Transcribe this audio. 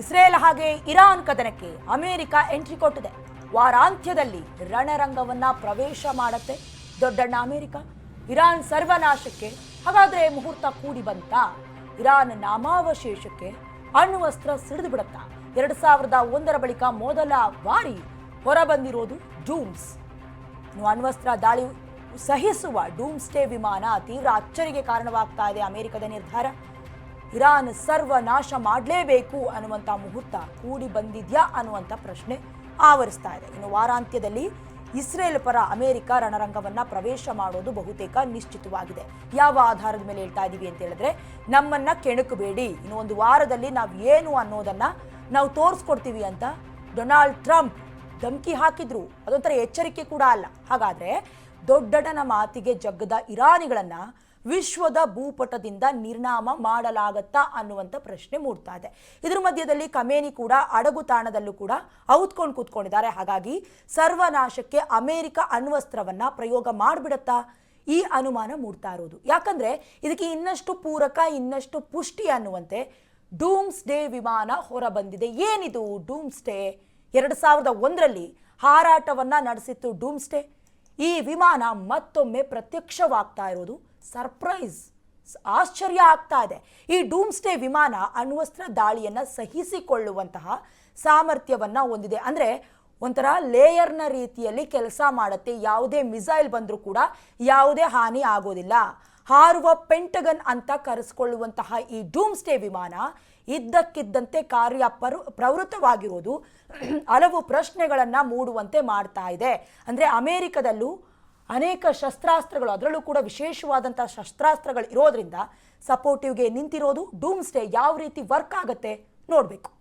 Israel ಹಾಗೆ Iran ಕದನಕ್ಕೆ America entry ಕೊಟ್ಟಿದೆ. ವಾರಾಂತ್ಯದಲ್ಲಿ ರಣರಂಗವನ್ನ ಪ್ರವೇಶ ಮಾಡುತ್ತೆ ದೊಡ್ಡಣ್ಣ ಅಮೆರಿಕ. ಇರಾನ್ ಸರ್ವನಾಶಕ್ಕೆ ಹಾಗಾದ್ರೆ ಮುಹೂರ್ತ ಕೂಡಿ ಬಂತ? ಇರಾನ್ ನಾಮಾವಶೇಷಕ್ಕೆ ಅಣ್ವಸ್ತ್ರ ಸಿಡಿದು ಬಿಡುತ್ತಾ? 2001 ಬಳಿಕ ಮೊದಲ ಬಾರಿ ಹೊರಬಂದಿರೋದು ಡೂಮ್ಸ್. ಅಣ್ವಸ್ತ್ರ ದಾಳಿ ಸಹಿಸುವ ಡೂಮ್ಸ್ಟೇ ವಿಮಾನ ತೀವ್ರ ಅಚ್ಚರಿಗೆ ಕಾರಣವಾಗ್ತಾ ಇದೆ ಅಮೆರಿಕದ ನಿರ್ಧಾರ. ಇರಾನ್ ಸರ್ವನಾಶ ಮಾಡಲೇಬೇಕು ಅನ್ನುವಂಥ ಮುಹೂರ್ತ ಕೂಡಿ ಬಂದಿದ್ಯಾ ಅನ್ನುವಂಥ ಪ್ರಶ್ನೆ ಆವರಿಸ್ತಾ ಇದೆ. ಇನ್ನು ವಾರಾಂತ್ಯದಲ್ಲಿ ಇಸ್ರೇಲ್ ಪರ ಅಮೆರಿಕ ರಣರಂಗವನ್ನ ಪ್ರವೇಶ ಮಾಡೋದು ಬಹುತೇಕ ನಿಶ್ಚಿತವಾಗಿದೆ. ಯಾವ ಆಧಾರದ ಮೇಲೆ ಹೇಳ್ತಾ ಇದೀವಿ ಅಂತ ಹೇಳಿದ್ರೆ, ನಮ್ಮನ್ನ ಕೆಣಕಬೇಡಿ, ಇನ್ನು ಒಂದು ವಾರದಲ್ಲಿ ನಾವು ಏನು ಅನ್ನೋದನ್ನ ನಾವು ತೋರಿಸ್ಕೊಡ್ತೀವಿ ಅಂತ ಡೊನಾಲ್ಡ್ ಟ್ರಂಪ್ ಧಮಕಿ ಹಾಕಿದ್ರು. ಅದೊಂಥರ ಎಚ್ಚರಿಕೆ ಕೂಡ ಅಲ್ಲ. ಹಾಗಾದ್ರೆ ದೊಡ್ಡಣ್ಣನ ಮಾತಿಗೆ ಜಗ್ಗದ ಇರಾನಿಗಳನ್ನ ವಿಶ್ವದ ಭೂಪಟದಿಂದ ನಿರ್ನಾಮ ಮಾಡಲಾಗತ್ತಾ ಅನ್ನುವಂಥ ಪ್ರಶ್ನೆ ಮೂಡ್ತಾ ಇದೆ. ಇದ್ರ ಮಧ್ಯದಲ್ಲಿ ಖಮೇನಿ ಕೂಡ ಅಡಗುತಾಣದಲ್ಲೂ ಕೂಡ ಔತ್ಕೊಂಡು ಕೂತ್ಕೊಂಡಿದ್ದಾರೆ. ಹಾಗಾಗಿ ಸರ್ವನಾಶಕ್ಕೆ ಅಮೆರಿಕ ಅಣ್ವಸ್ತ್ರವನ್ನ ಪ್ರಯೋಗ ಮಾಡಿಬಿಡತ್ತಾ ಈ ಅನುಮಾನ ಮೂಡ್ತಾ ಇರೋದು. ಯಾಕಂದ್ರೆ ಇದಕ್ಕೆ ಇನ್ನಷ್ಟು ಪೂರಕ, ಇನ್ನಷ್ಟು ಪುಷ್ಟಿ ಅನ್ನುವಂತೆ ಡೂಮ್ಸ್ ಡೇ ವಿಮಾನ ಹೊರ ಬಂದಿದೆ. ಏನಿದು ಡೂಮ್ಸ್ ಡೇ? 2001 ಹಾರಾಟವನ್ನ ನಡೆಸಿತ್ತು ಡೂಮ್ಸ್ ಡೇ. ಈ ವಿಮಾನ ಮತ್ತೊಮ್ಮೆ ಪ್ರತ್ಯಕ್ಷವಾಗ್ತಾ ಇರೋದು ಸರ್ಪ್ರೈಸ್, ಆಶ್ಚರ್ಯ ಆಗ್ತಾ ಇದೆ. ಈ ಡೂಮ್ಸ್ಡೇ ವಿಮಾನ ಅಣ್ವಸ್ತ್ರ ದಾಳಿಯನ್ನ ಸಹಿಸಿಕೊಳ್ಳುವಂತಹ ಸಾಮರ್ಥ್ಯವನ್ನ ಹೊಂದಿದೆ. ಅಂದ್ರೆ ಒಂಥರ ಲೇಯರ್ನ ರೀತಿಯಲ್ಲಿ ಕೆಲಸ ಮಾಡುತ್ತೆ. ಯಾವುದೇ ಮಿಸೈಲ್ ಬಂದರೂ ಕೂಡ ಯಾವುದೇ ಹಾನಿ ಆಗೋದಿಲ್ಲ. ಹಾರುವ ಪೆಂಟಗನ್ ಅಂತ ಕರೆಸಿಕೊಳ್ಳುವಂತಹ ಈ ಡೂಮ್ಸ್ಡೇ ವಿಮಾನ ಇದ್ದಕ್ಕಿದ್ದಂತೆ ಪ್ರವೃತ್ತವಾಗಿರೋದು ಹಲವು ಪ್ರಶ್ನೆಗಳನ್ನ ಮೂಡುವಂತೆ ಮಾಡ್ತಾ ಇದೆ. ಅಂದ್ರೆ ಅಮೆರಿಕದಲ್ಲೂ ಅನೇಕ ಶಸ್ತ್ರಾಸ್ತ್ರಗಳು, ಅದರಲ್ಲೂ ಕೂಡ ವಿಶೇಷವಾದಂತಹ ಶಸ್ತ್ರಾಸ್ತ್ರಗಳು ಇರೋದ್ರಿಂದ ಸಪೋರ್ಟಿವ್ಗೆ ನಿಂತಿರೋದು ಡೂಮ್ಸ್ಡೇ ಯಾವ ರೀತಿ ವರ್ಕ್ ಆಗುತ್ತೆ ನೋಡಬೇಕು.